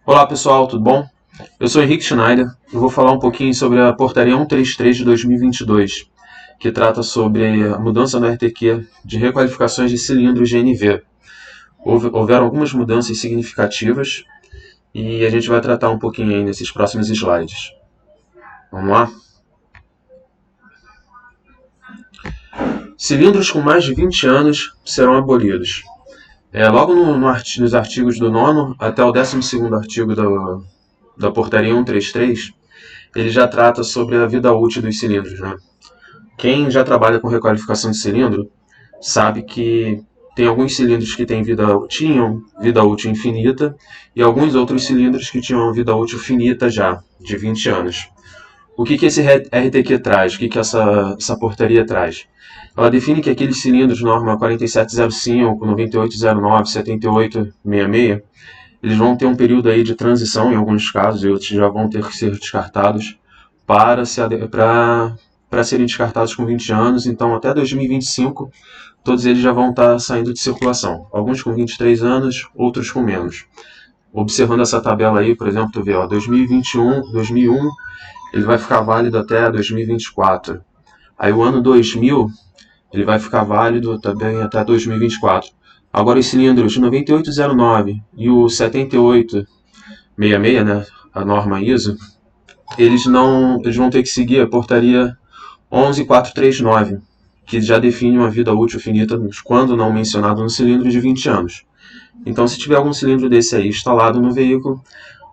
Olá pessoal, tudo bom? Eu sou Henrique Schneider e vou falar um pouquinho sobre a Portaria 133 de 2022, que trata sobre a mudança no RTQ de requalificações de cilindros GNV. Houveram algumas mudanças significativas e a gente vai tratar um pouquinho aí nesses próximos slides. Vamos lá? Cilindros com mais de 20 anos serão abolidos. Logo nos artigos do 9º até o 12º artigo da Portaria 133, ele já trata sobre a vida útil dos cilindros, né? Quem já trabalha com requalificação de cilindro sabe que tem alguns cilindros que tinham vida útil infinita e alguns outros cilindros que tinham vida útil finita já, de 20 anos. O que esse RTQ traz? O que essa portaria traz? Ela define que aqueles cilindros norma 4705, 9809, 7866, eles vão ter um período aí de transição em alguns casos, e outros já vão ter que ser descartados para serem descartados com 20 anos. Então, até 2025, todos eles já vão estar saindo de circulação. Alguns com 23 anos, outros com menos. Observando essa tabela aí, por exemplo, tu vê, 2001, ele vai ficar válido até 2024. Aí o ano 2000, ele vai ficar válido também até 2024. Agora os cilindros 9809 e o 7866, né, a norma ISO, eles vão ter que seguir a portaria 11439, que já define uma vida útil finita, quando não mencionado no cilindro, de 20 anos. Então, se tiver algum cilindro desse aí instalado no veículo,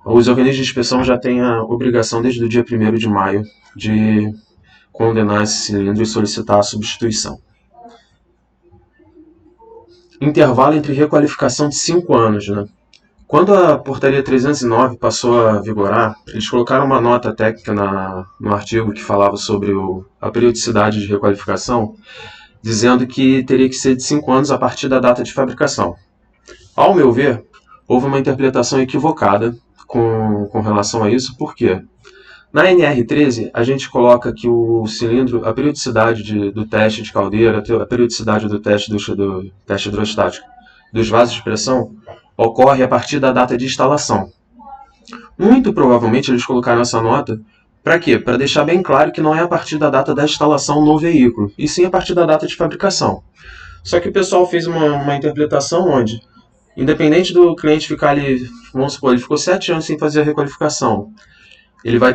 os organismos de inspeção já têm a obrigação, desde o dia 1º de maio, de condenar esse cilindro e solicitar a substituição. Intervalo entre requalificação de 5 anos, né? Quando a portaria 309 passou a vigorar, eles colocaram uma nota técnica no artigo que falava sobre a periodicidade de requalificação, dizendo que teria que ser de 5 anos a partir da data de fabricação. Ao meu ver, houve uma interpretação equivocada com relação a isso. Por quê? Na NR13, a gente coloca que o cilindro, a periodicidade do teste de caldeira, a periodicidade do teste hidrostático dos vasos de pressão ocorre a partir da data de instalação. Muito provavelmente eles colocaram essa nota para quê? Para deixar bem claro que não é a partir da data da instalação no veículo, e sim a partir da data de fabricação. Só que o pessoal fez uma interpretação onde, independente do cliente ficar ali, vamos supor, ele ficou 7 anos sem fazer a requalificação, ele vai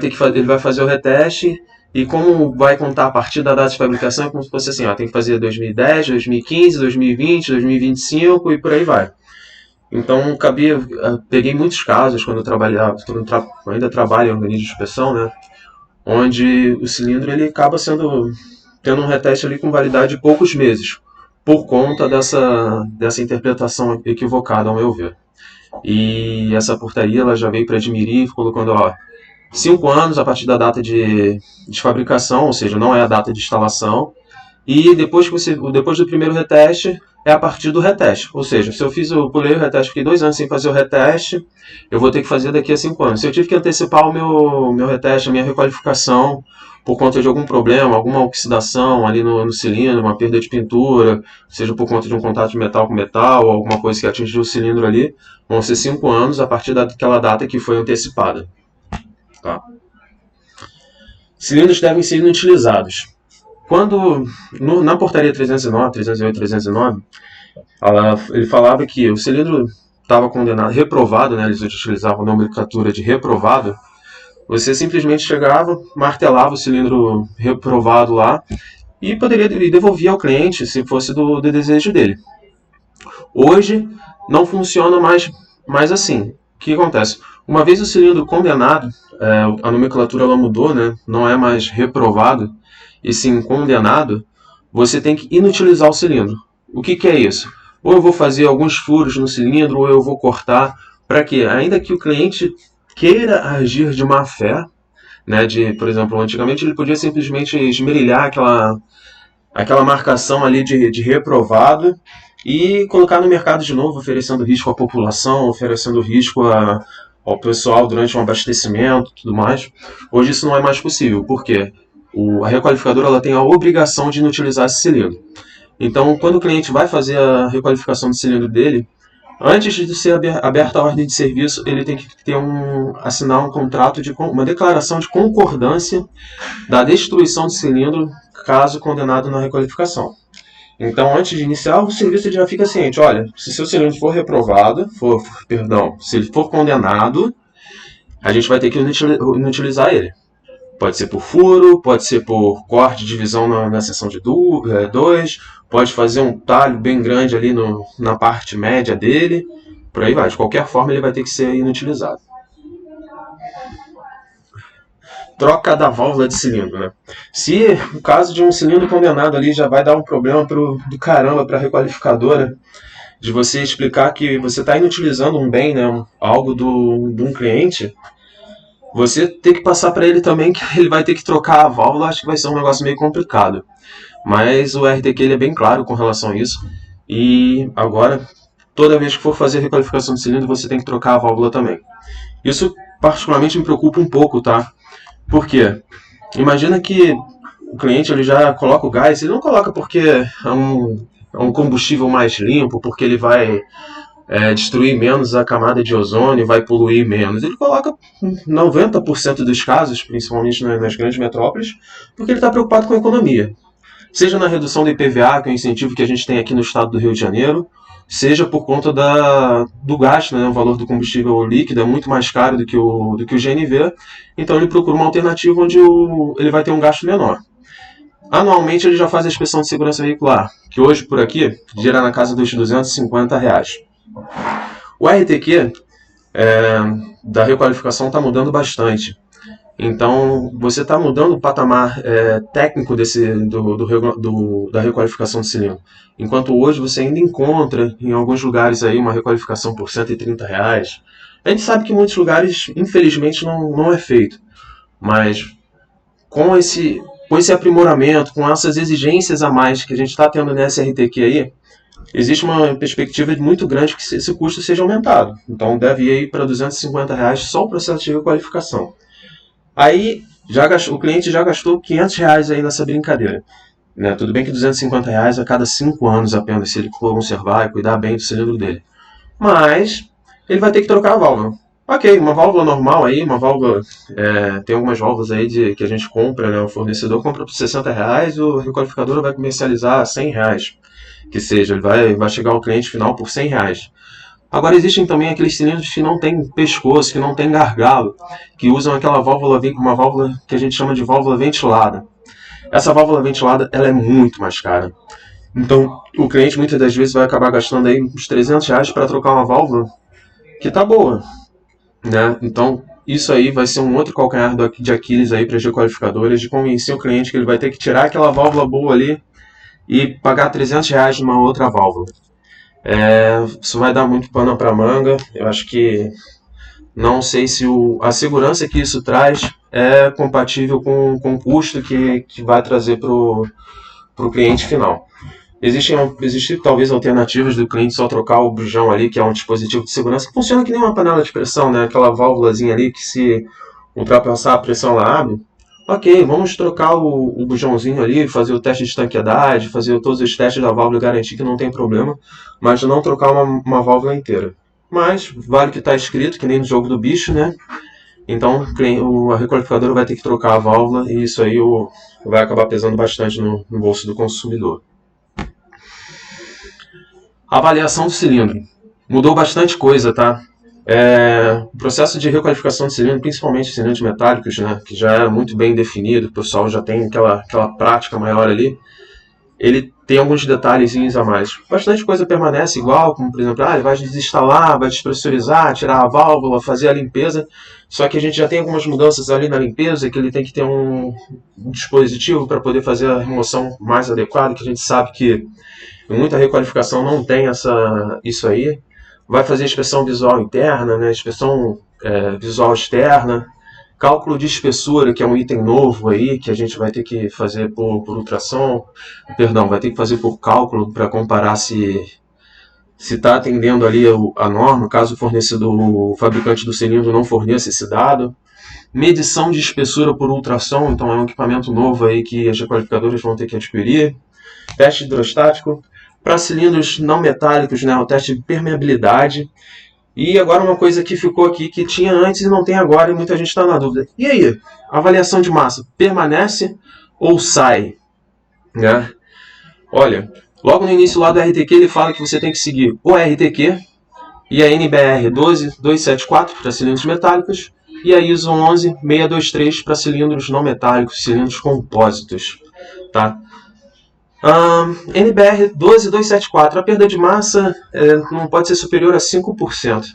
fazer o reteste, e como vai contar a partir da data de fabricação, é como se fosse assim, tem que fazer 2010, 2015, 2020, 2025 e por aí vai. Então, peguei muitos casos quando eu ainda trabalho em organismo de inspeção, né, onde o cilindro ele acaba tendo um reteste ali com validade de poucos meses, por conta dessa interpretação equivocada, ao meu ver. E essa portaria ela já veio para admirir, colocando 5 anos a partir da data de fabricação, ou seja, não é a data de instalação, e depois do primeiro reteste, é a partir do reteste. Ou seja, se eu pulei o reteste, fiquei 2 anos sem fazer o reteste, eu vou ter que fazer daqui a 5 anos. Se eu tive que antecipar o meu reteste, a minha requalificação, por conta de algum problema, alguma oxidação ali no cilindro, uma perda de pintura, seja por conta de um contato de metal com metal, ou alguma coisa que atingiu o cilindro ali, vão ser 5 anos a partir daquela data que foi antecipada. Tá? Cilindros devem ser inutilizados. Na portaria 308, 309, ele falava que o cilindro estava condenado, reprovado, né, eles utilizavam a nomenclatura de reprovado. Você simplesmente chegava, martelava o cilindro reprovado lá e devolvia ao cliente se fosse do desejo dele. Hoje não funciona mais assim. O que acontece? Uma vez o cilindro condenado, a nomenclatura ela mudou, né? Não é mais reprovado, e sim condenado, você tem que inutilizar o cilindro. O que é isso? Ou eu vou fazer alguns furos no cilindro, ou eu vou cortar. Para quê? Ainda que o cliente queira agir de má fé, né? Por exemplo, antigamente ele podia simplesmente esmerilhar aquela marcação ali de reprovado e colocar no mercado de novo, oferecendo risco à população, oferecendo risco ao pessoal durante um abastecimento e tudo mais. Hoje isso não é mais possível. Por quê? A requalificadora ela tem a obrigação de inutilizar esse cilindro. Então, quando o cliente vai fazer a requalificação do cilindro dele, Antes de ser aberta a ordem de serviço, ele tem que assinar um contrato uma declaração de concordância da destruição do cilindro caso condenado na requalificação. Então, antes de iniciar o serviço, ele já fica ciente, olha, se seu cilindro for reprovado, se ele for condenado, a gente vai ter que inutilizar ele. Pode ser por furo, pode ser por corte de divisão na seção de 2, pode fazer um talho bem grande ali na parte média dele, por aí vai. De qualquer forma, ele vai ter que ser inutilizado. Troca da válvula de cilindro, né? Se o caso de um cilindro condenado ali já vai dar um problema do caramba para a requalificadora, de você explicar que você está inutilizando um bem, né, algo de um cliente, você tem que passar para ele também que ele vai ter que trocar a válvula. Acho que vai ser um negócio meio complicado. Mas o RTQ ele é bem claro com relação a isso. E agora, toda vez que for fazer a requalificação de cilindro, você tem que trocar a válvula também. Isso particularmente me preocupa um pouco, tá? Por quê? Imagina que o cliente ele já coloca o gás, ele não coloca porque é um combustível mais limpo, porque ele vai destruir menos a camada de ozônio, vai poluir menos. Ele coloca 90% dos casos, principalmente nas grandes metrópoles, porque ele está preocupado com a economia. Seja na redução do IPVA, que é um incentivo que a gente tem aqui no estado do Rio de Janeiro, seja por conta do gasto, né? O valor do combustível líquido é muito mais caro do que o GNV, então ele procura uma alternativa onde ele vai ter um gasto menor. Anualmente ele já faz a inspeção de segurança veicular, que hoje por aqui gira na casa dos R$250. O RTQ da requalificação está mudando bastante. Então, você está mudando o patamar técnico da requalificação de cilindro. Enquanto hoje você ainda encontra em alguns lugares aí uma requalificação por R$130. A gente sabe que em muitos lugares, infelizmente, não é feito. Mas com esse aprimoramento, com essas exigências a mais que a gente está tendo nessa RTQ aí, existe uma perspectiva muito grande que esse custo seja aumentado. Então deve ir para R$250 só o processo de requalificação. Aí o cliente já gastou R$500 aí nessa brincadeira. Né? Tudo bem que R$250 a cada 5 anos apenas, se ele conservar e cuidar bem do cilindro dele. Mas ele vai ter que trocar a válvula. Ok, uma válvula normal aí, uma válvula. Tem algumas válvulas aí que a gente compra, né? O fornecedor compra por R$60, o requalificador vai comercializar a R$100. Que seja, ele vai chegar ao cliente final por R$100. Agora existem também aqueles cilindros que não tem pescoço, que não tem gargalo, que usam aquela válvula, uma válvula que a gente chama de válvula ventilada. Essa válvula ventilada ela é muito mais cara. Então o cliente muitas das vezes vai acabar gastando aí uns R$300 para trocar uma válvula que tá boa, né? Então isso aí vai ser um outro calcanhar de Aquiles aí para as requalificadoras, de convencer o cliente que ele vai ter que tirar aquela válvula boa ali e pagar R$300 numa outra válvula. Isso vai dar muito pano para manga. Eu acho que não sei se a segurança que isso traz é compatível com o custo que vai trazer para o cliente final. Existem talvez alternativas do cliente só trocar o bujão ali, que é um dispositivo de segurança que funciona que nem uma panela de pressão, né? Aquela válvulazinha ali que se ultrapassar a pressão ela abre. Ok, vamos trocar o bujãozinho ali, fazer o teste de estanqueidade, fazer todos os testes da válvula e garantir que não tem problema, mas não trocar uma válvula inteira. Mas vale o que está escrito, que nem no jogo do bicho, né? Então a requalificadora vai ter que trocar a válvula e isso aí vai acabar pesando bastante no bolso do consumidor. Avaliação do cilindro. Mudou bastante coisa, tá? O processo de requalificação de cilindro, principalmente cilindros metálicos, né, que já era muito bem definido, o pessoal já tem aquela prática maior ali, ele tem alguns detalhezinhos a mais. Bastante coisa permanece igual, como por exemplo, ele vai desinstalar, vai despressurizar, tirar a válvula, fazer a limpeza, só que a gente já tem algumas mudanças ali na limpeza, que ele tem que ter um dispositivo para poder fazer a remoção mais adequada, que a gente sabe que muita requalificação não tem isso aí. Vai fazer inspeção visual interna, né, inspeção visual externa, cálculo de espessura, que é um item novo aí, que a gente vai ter que fazer por ultrassom, vai ter que fazer por cálculo para comparar se está atendendo ali a norma, caso o fabricante do cilindro não forneça esse dado. Medição de espessura por ultrassom, então é um equipamento novo aí que as requalificadoras vão ter que adquirir. Teste hidrostático. Para cilindros não metálicos, né, o teste de permeabilidade. E agora uma coisa que ficou aqui, que tinha antes e não tem agora, e muita gente está na dúvida. E aí, a avaliação de massa permanece ou sai? Né? Olha, logo no início lá do RTQ ele fala que você tem que seguir o RTQ e a NBR 12274 para cilindros metálicos e a ISO 11623 para cilindros não metálicos, cilindros compósitos. Tá? NBR 12274, a perda de massa não pode ser superior a 5%.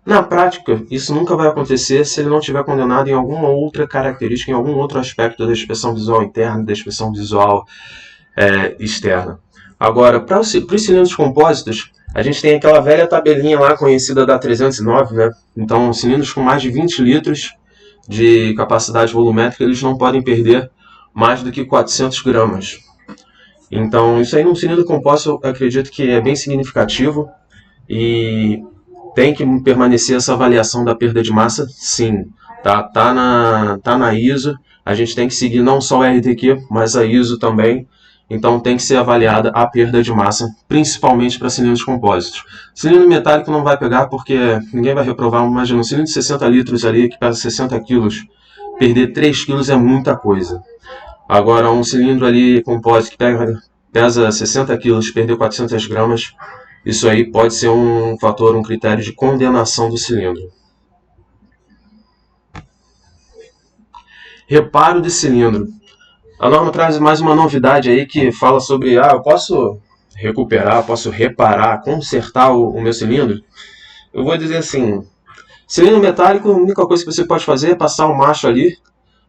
Na prática, isso nunca vai acontecer se ele não estiver condenado em alguma outra característica, em algum outro aspecto da inspeção visual interna, da inspeção visual externa. Agora, para os cilindros compósitos, a gente tem aquela velha tabelinha lá conhecida da 309, né? Então, cilindros com mais de 20 litros de capacidade volumétrica, eles não podem perder mais do que 400 gramas. Então, isso aí num cilindro compósito, eu acredito que é bem significativo e tem que permanecer essa avaliação da perda de massa, sim. Tá na ISO, a gente tem que seguir não só o RTQ, mas a ISO também. Então tem que ser avaliada a perda de massa, principalmente para cilindros compósitos. Cilindro metálico não vai pegar porque ninguém vai reprovar. Imagina, um cilindro de 60 litros ali, que pesa 60 quilos, perder 3 quilos é muita coisa. Agora, um cilindro ali compósito que pesa 60 quilos, perder 400 gramas, isso aí pode ser um fator, um critério de condenação do cilindro. Reparo de cilindro. A norma traz mais uma novidade aí que fala sobre, eu posso recuperar, posso reparar, consertar o meu cilindro? Eu vou dizer assim, cilindro metálico, a única coisa que você pode fazer é passar o macho ali,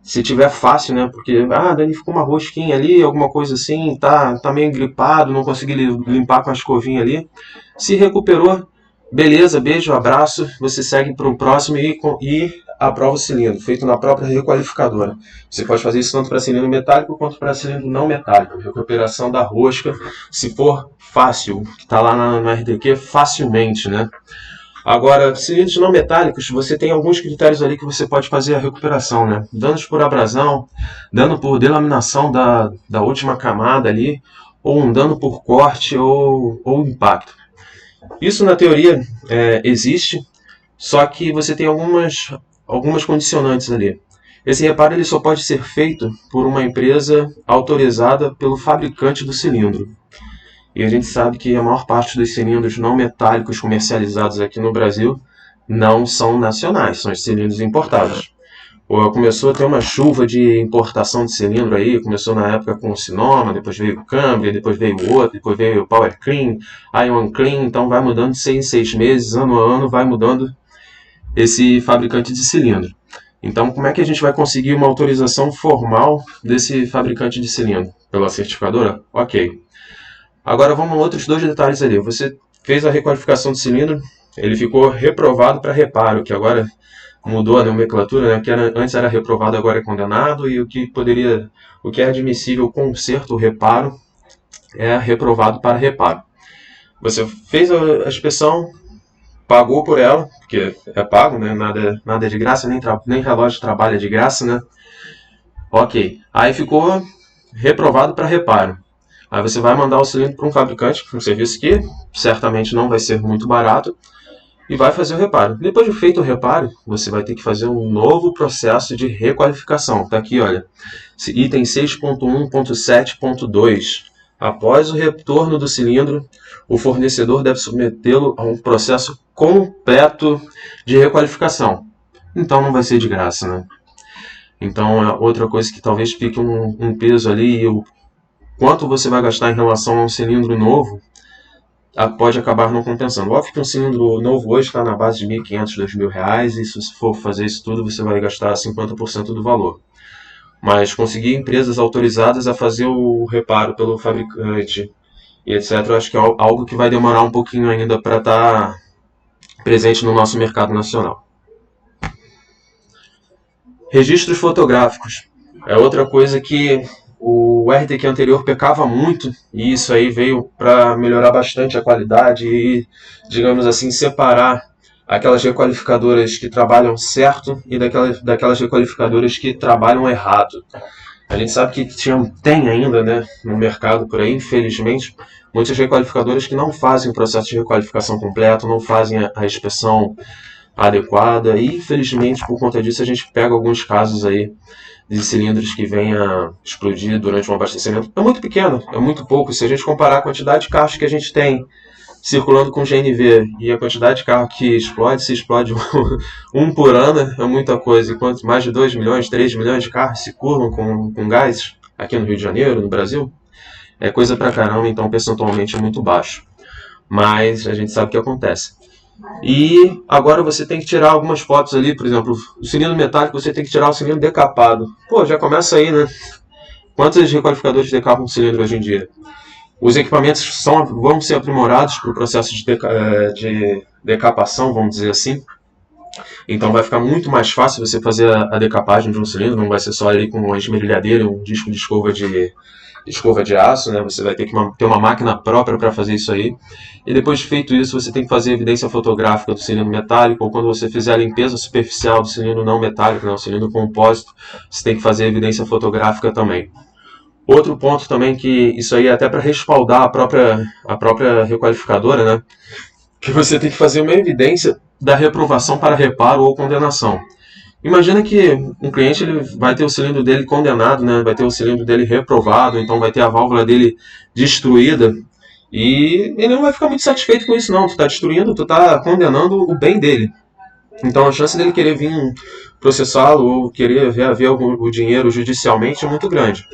se tiver fácil, né? Porque, Dani, ficou uma rosquinha ali, alguma coisa assim, tá meio gripado, não consegui limpar com a escovinha ali. Se recuperou, beleza, beijo, abraço, você segue para o próximo e aprova o cilindro, feito na própria requalificadora. Você pode fazer isso tanto para cilindro metálico quanto para cilindro não metálico. Recuperação da rosca, se for fácil, que está lá no RTQ, facilmente, né? Agora, cilindros não metálicos, você tem alguns critérios ali que você pode fazer a recuperação, né? Danos por abrasão, dano por delaminação da última camada ali, ou um dano por corte ou impacto. Isso na teoria existe, só que você tem algumas condicionantes ali. Esse reparo ele só pode ser feito por uma empresa autorizada pelo fabricante do cilindro. E a gente sabe que a maior parte dos cilindros não metálicos comercializados aqui no Brasil não são nacionais, são os cilindros importados. Começou a ter uma chuva de importação de cilindro aí, começou na época com o Sinoma, depois veio o Cambria, depois veio o outro, depois veio o Power Clean, Ion Clean, então vai mudando de 6 em 6 meses, ano a ano, vai mudando esse fabricante de cilindro. Então, como é que a gente vai conseguir uma autorização formal desse fabricante de cilindro? Pela certificadora? Ok. Agora vamos a outros dois detalhes ali. Você fez a requalificação do cilindro, ele ficou reprovado para reparo, que agora mudou a nomenclatura, né? Que antes era reprovado, agora é condenado, e o que é admissível conserto ou reparo é reprovado para reparo. Você fez a inspeção, pagou por ela, porque é pago, né? Nada é de graça, nem relógio de trabalho é de graça, né? Ok. Aí ficou reprovado para reparo. Aí você vai mandar o cilindro para um fabricante, um serviço que certamente não vai ser muito barato, e vai fazer o reparo. Depois de feito o reparo, você vai ter que fazer um novo processo de requalificação. Está aqui, olha, item 6.1.7.2. Após o retorno do cilindro, o fornecedor deve submetê-lo a um processo completo de requalificação. Então não vai ser de graça, né? Então é outra coisa que talvez fique um peso ali, o quanto você vai gastar em relação a um cilindro novo, pode acabar não compensando. Óbvio que um cilindro novo hoje está na base de R$ 1.500, R$ 2.000, e se você for fazer isso tudo, você vai gastar 50% do valor. Mas conseguir empresas autorizadas a fazer o reparo pelo fabricante e etc., eu acho que é algo que vai demorar um pouquinho ainda para estar presente no nosso mercado nacional. Registros fotográficos. É outra coisa que o RTQ anterior pecava muito, e isso aí veio para melhorar bastante a qualidade e, digamos assim, separar aquelas requalificadoras que trabalham certo e daquelas requalificadoras que trabalham errado. A gente sabe que tem ainda, né, no mercado por aí, infelizmente, muitas requalificadoras que não fazem o processo de requalificação completo, não fazem a inspeção adequada e, infelizmente, por conta disso, a gente pega alguns casos aí de cilindros que vêm a explodir durante um abastecimento. É muito pequeno, é muito pouco. Se a gente comparar a quantidade de carros que a gente tem circulando com GNV e a quantidade de carro que explode, se explode um por ano, é muita coisa. Enquanto mais de 2 milhões, 3 milhões de carros circulam com gás aqui no Rio de Janeiro, no Brasil, é coisa pra caramba, então percentualmente é muito baixo. Mas a gente sabe o que acontece. E agora você tem que tirar algumas fotos ali, por exemplo, o cilindro metálico você tem que tirar o cilindro decapado. Pô, já começa aí, né? Quantos requalificadores decapam um cilindro hoje em dia? Os equipamentos vão ser aprimorados para o processo de decapação, vamos dizer assim. Então vai ficar muito mais fácil você fazer a decapagem de um cilindro, não vai ser só ali com uma esmerilhadeira e um disco de escova de aço, né? Você vai ter que ter uma máquina própria para fazer isso aí. E depois de feito isso, você tem que fazer evidência fotográfica do cilindro metálico, ou quando você fizer a limpeza superficial do cilindro não metálico, né, o cilindro compósito, você tem que fazer evidência fotográfica também. Outro ponto também que isso aí é até para respaldar a própria requalificadora, né? Que você tem que fazer uma evidência da reprovação para reparo ou condenação. Imagina que um cliente ele vai ter o cilindro dele condenado, né? Vai ter o cilindro dele reprovado, então vai ter a válvula dele destruída e ele não vai ficar muito satisfeito com isso não. Tu está destruindo, tu está condenando o bem dele. Então a chance dele querer vir processá-lo ou querer ver o dinheiro judicialmente é muito grande.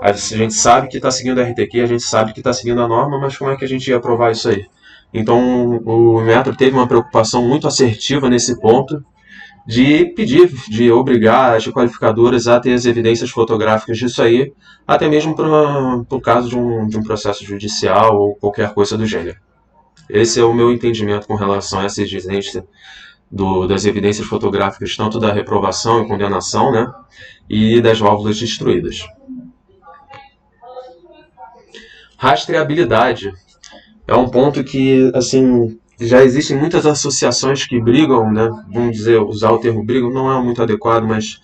A gente sabe que está seguindo a RTQ, a gente sabe que está seguindo a norma, mas como é que a gente ia provar isso aí? Então o Inmetro teve uma preocupação muito assertiva nesse ponto de pedir, de obrigar as requalificadoras a ter as evidências fotográficas disso aí, até mesmo por caso de um processo judicial ou qualquer coisa do gênero. Esse é o meu entendimento com relação a essa exigência das evidências fotográficas, tanto da reprovação e condenação, né, e das válvulas destruídas. Rastreabilidade é um ponto que, assim, já existem muitas associações que brigam, né, vamos dizer, usar o termo brigam não é muito adequado, mas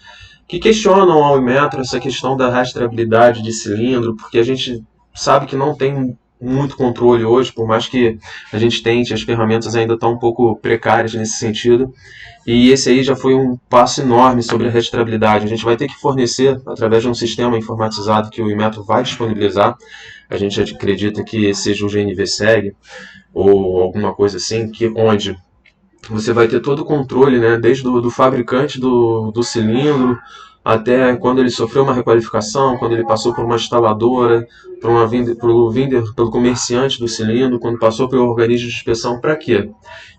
que questionam ao Inmetro essa questão da rastreabilidade de cilindro, porque a gente sabe que não tem muito controle hoje, por mais que a gente tente, as ferramentas ainda estão um pouco precárias nesse sentido, e esse aí já foi um passo enorme sobre a rastreabilidade. A gente vai ter que fornecer, através de um sistema informatizado que o Inmetro vai disponibilizar, a gente acredita que seja o GNV-SEG, ou alguma coisa assim, onde você vai ter todo o controle, né, desde do fabricante do cilindro, até quando ele sofreu uma requalificação, quando ele passou por uma instaladora, pelo comerciante do cilindro, quando passou pelo organismo de inspeção, para quê?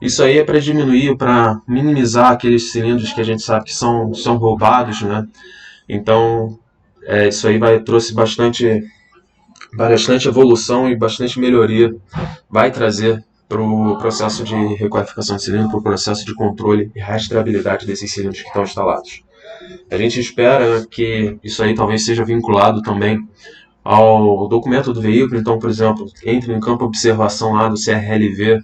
Isso aí é para diminuir, para minimizar aqueles cilindros que a gente sabe que são roubados, né? Então, isso aí trouxe bastante evolução e bastante melhoria, vai trazer para o processo de requalificação de cilindro, para o processo de controle e rastreabilidade desses cilindros que estão instalados. A gente espera que isso aí talvez seja vinculado também ao documento do veículo, então, por exemplo, entre no campo de observação lá do CRLV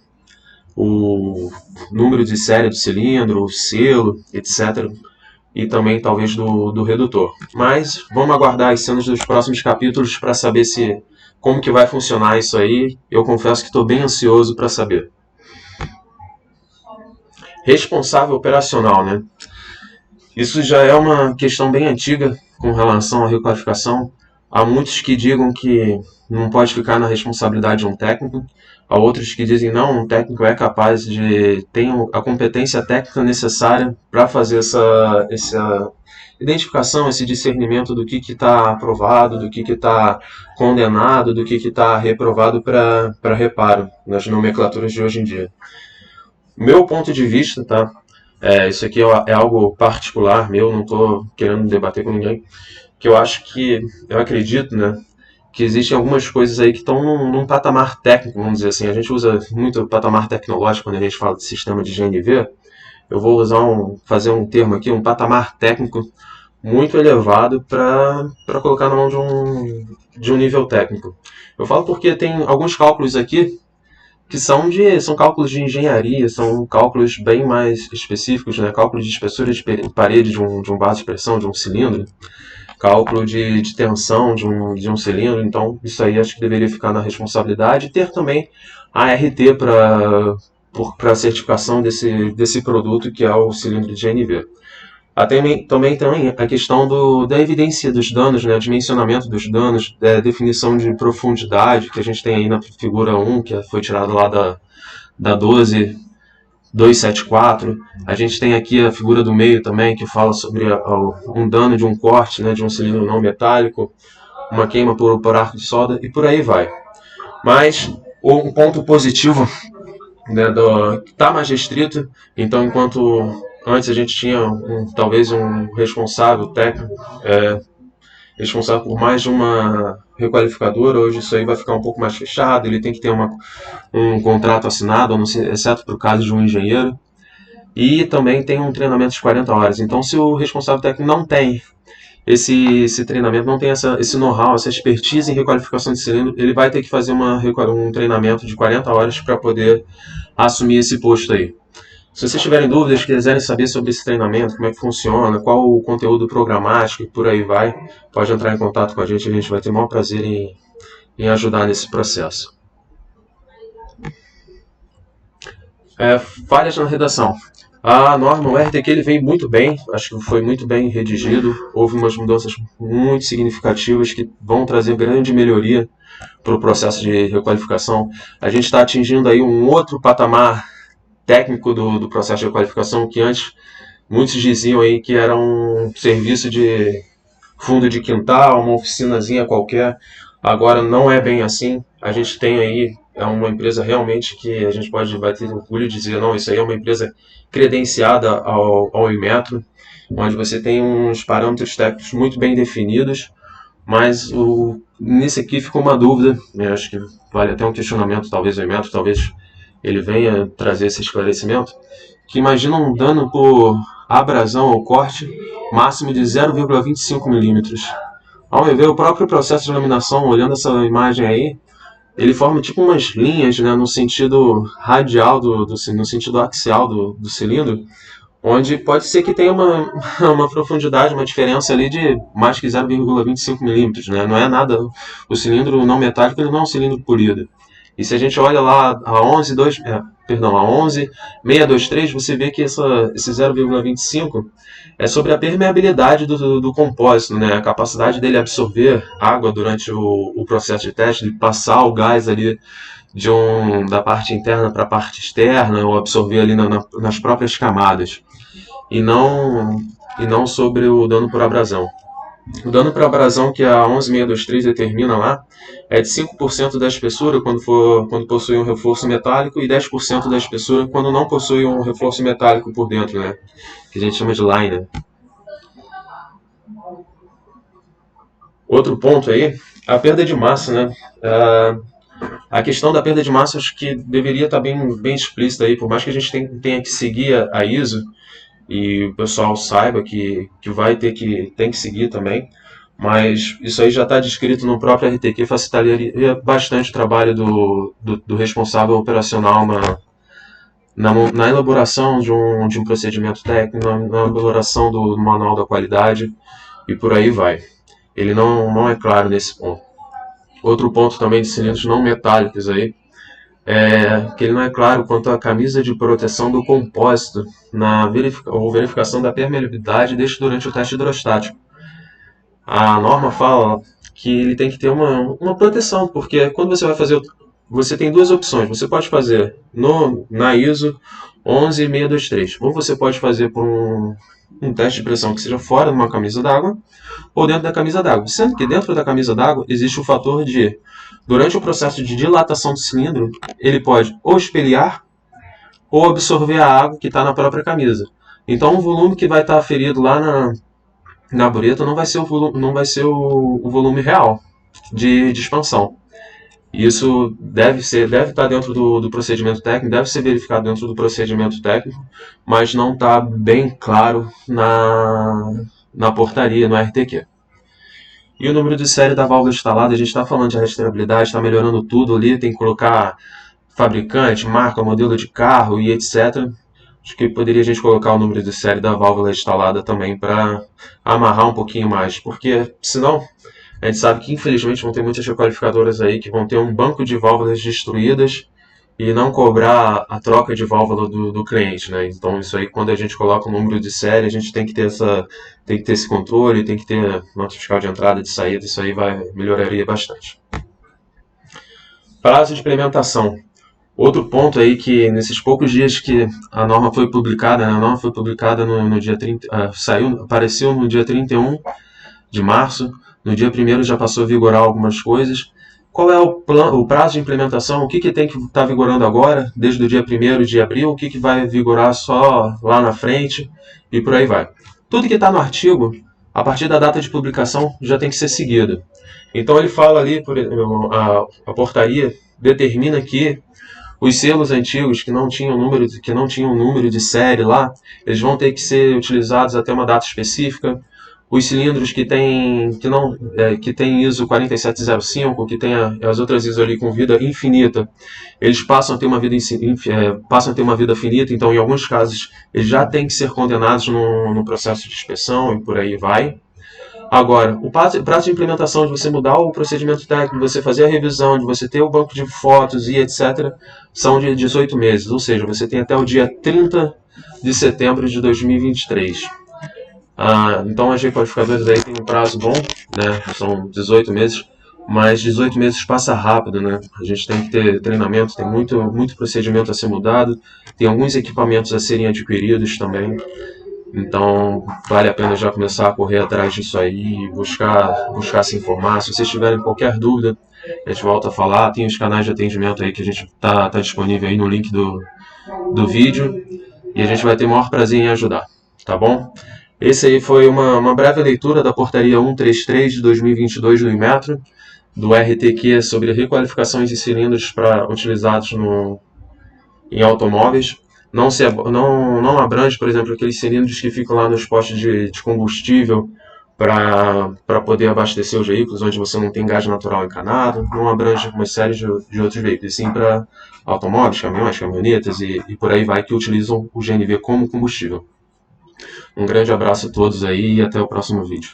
o número de série do cilindro, o selo, etc., e também talvez do redutor. Mas vamos aguardar as cenas dos próximos capítulos para saber como que vai funcionar isso aí. Eu confesso que estou bem ansioso para saber. Responsável operacional, né? Isso já é uma questão bem antiga com relação à requalificação. Há muitos que digam que não pode ficar na responsabilidade de um técnico. Há outros que dizem não, um técnico é capaz de ter a competência técnica necessária para fazer essa identificação, esse discernimento do que está aprovado, do que está condenado, do que está reprovado para reparo nas nomenclaturas de hoje em dia. Meu ponto de vista, tá? Isso aqui é algo particular meu, não estou querendo debater com ninguém, que eu acredito, né, que existem algumas coisas aí que estão num patamar técnico, vamos dizer assim. A gente usa muito o patamar tecnológico quando a gente fala de sistema de GNV. Eu vou fazer um termo aqui, um patamar técnico muito elevado para colocar na mão de um nível técnico. Eu falo porque tem alguns cálculos aqui que são cálculos de engenharia, são cálculos bem mais específicos, né? Cálculos de espessura de parede de um vaso de pressão, de um cilindro, cálculo de tensão de um cilindro. Então, isso aí acho que deveria ficar na responsabilidade. E ter também a RT para certificação desse produto, que é o cilindro de GNV. Também tem a questão da evidência dos danos, né, dimensionamento dos danos, definição de profundidade, que a gente tem aí na figura 1, que foi tirada lá da 12274. A gente tem aqui a figura do meio também, que fala sobre um dano de um corte, né, de um cilindro não metálico, uma queima por arco de solda, e por aí vai. Mas um ponto positivo, né, está mais restrito. Então, enquanto antes a gente tinha talvez um responsável técnico responsável por mais de uma requalificadora, hoje isso aí vai ficar um pouco mais fechado. Ele tem que ter um contrato assinado, exceto para o caso de um engenheiro, e também tem um treinamento de 40 horas. Então, se o responsável técnico não tem esse treinamento, não tem esse know-how, essa expertise em requalificação de cilindro, ele vai ter que fazer um treinamento de 40 horas para poder assumir esse posto aí. Se vocês tiverem dúvidas, quiserem saber sobre esse treinamento, como é que funciona, qual o conteúdo programático e por aí vai, pode entrar em contato com a gente vai ter o maior prazer em ajudar nesse processo. Falhas na redação. A norma, o RTQ, ele vem muito bem, acho que foi muito bem redigido, houve umas mudanças muito significativas que vão trazer grande melhoria para o processo de requalificação. A gente está atingindo aí um outro patamar técnico do processo de requalificação, que antes muitos diziam aí que era um serviço de fundo de quintal, uma oficinazinha qualquer. Agora não é bem assim. A gente tem aí uma empresa realmente que a gente vai ter orgulho de dizer, não, isso aí é uma empresa credenciada ao Inmetro, onde você tem uns parâmetros técnicos muito bem definidos, mas nisso aqui ficou uma dúvida, acho que vale até um questionamento, talvez o Inmetro, talvez ele venha trazer esse esclarecimento, que imagina um dano por abrasão ou corte máximo de 0,25 milímetros. Ao meu ver, o próprio processo de laminação, olhando essa imagem aí, ele forma tipo umas linhas, né, no sentido radial, no sentido axial do cilindro, onde pode ser que tenha uma profundidade, uma diferença ali de mais que 0,25 milímetros, né? Não é nada. O cilindro não metálico, ele não é um cilindro polido. E se a gente olha lá a 11.623, você vê que esse 0,25 é sobre a permeabilidade do compósito, né? A capacidade dele absorver água durante o processo de teste, de passar o gás ali da parte interna para a parte externa, ou absorver ali nas próprias camadas, e não sobre o dano por abrasão. O dano por abrasão que a 11.623 determina lá é de 5% da espessura quando possui um reforço metálico e 10% da espessura quando não possui um reforço metálico por dentro, né? Que a gente chama de liner. Outro ponto aí, a perda de massa, né? A questão da perda de massa acho que deveria estar bem explícita aí, por mais que a gente tenha que seguir a ISO, e o pessoal saiba que tem que seguir também, mas isso aí já está descrito no próprio RTQ, facilitaria bastante o trabalho do responsável operacional na elaboração de um procedimento técnico, na elaboração do manual da qualidade, e por aí vai. Ele não é claro nesse ponto. Outro ponto também de cilindros não metálicos aí, que ele não é claro quanto à camisa de proteção do compósito na verificação da permeabilidade durante o teste hidrostático. A norma fala que ele tem que ter uma proteção, porque quando você vai fazer, você tem duas opções. Você pode fazer na ISO 11623, ou você pode fazer por um teste de pressão que seja fora de uma camisa d'água, ou dentro da camisa d'água. Sendo que dentro da camisa d'água existe o fator de, durante o processo de dilatação do cilindro, ele pode ou espelhar ou absorver a água que está na própria camisa. Então o volume que vai estar aferido lá na bureta não vai ser o volume real de expansão. Isso deve estar dentro do procedimento técnico, deve ser verificado dentro do procedimento técnico, mas não está bem claro na portaria, no RTQ. E o número de série da válvula instalada, a gente está falando de rastreabilidade, está melhorando tudo ali, tem que colocar fabricante, marca, modelo de carro e etc. acho que poderia a gente colocar o número de série da válvula instalada também para amarrar um pouquinho mais, porque senão a gente sabe que infelizmente vão ter muitas requalificadoras aí que vão ter um banco de válvulas destruídas e não cobrar a troca de válvula do cliente, né? Então isso aí, quando a gente coloca o número de série, a gente tem que ter esse controle, tem que ter nota fiscal de entrada e de saída, isso aí melhoraria bastante. Prazo de implementação. Outro ponto aí que nesses poucos dias que a norma foi publicada, né? A norma foi publicada no dia 30, apareceu no dia 31 de março, no dia 1º já passou a vigorar algumas coisas. Qual é o prazo de implementação? O que tem que estar vigorando agora, desde o dia 1º de abril? O que vai vigorar só lá na frente? E por aí vai. Tudo que está no artigo, a partir da data de publicação, já tem que ser seguido. Então ele fala ali, a portaria determina que os selos antigos que não tinham número de série lá, eles vão ter que ser utilizados até uma data específica. Os cilindros que tem ISO 4705, que tem as outras ISO ali com vida infinita, eles passam a ter uma vida finita, então em alguns casos eles já têm que ser condenados no processo de inspeção e por aí vai. Agora, o prazo de implementação de você mudar o procedimento técnico, de você fazer a revisão, de você ter o banco de fotos e etc., são de 18 meses, ou seja, você tem até o dia 30 de setembro de 2023. Então as requalificadoras aí têm um prazo bom, né? São 18 meses, mas 18 meses passa rápido, né? A gente tem que ter treinamento, tem muito procedimento a ser mudado, tem alguns equipamentos a serem adquiridos também. Então vale a pena já começar a correr atrás disso aí, buscar se informar. Se vocês tiverem qualquer dúvida, a gente volta a falar. Tem os canais de atendimento aí que a gente tá disponível aí no link do vídeo e a gente vai ter o maior prazer em ajudar, tá bom? Esse aí foi uma breve leitura da portaria 133 de 2022 do Inmetro, do RTQ sobre requalificações de cilindros utilizados em automóveis. Não abrange, por exemplo, aqueles cilindros que ficam lá nos postos de combustível para poder abastecer os veículos, onde você não tem gás natural encanado. Não abrange uma série de outros veículos, sim para automóveis, caminhões, caminhonetas e por aí vai, que utilizam o GNV como combustível. Um grande abraço a todos aí e até o próximo vídeo.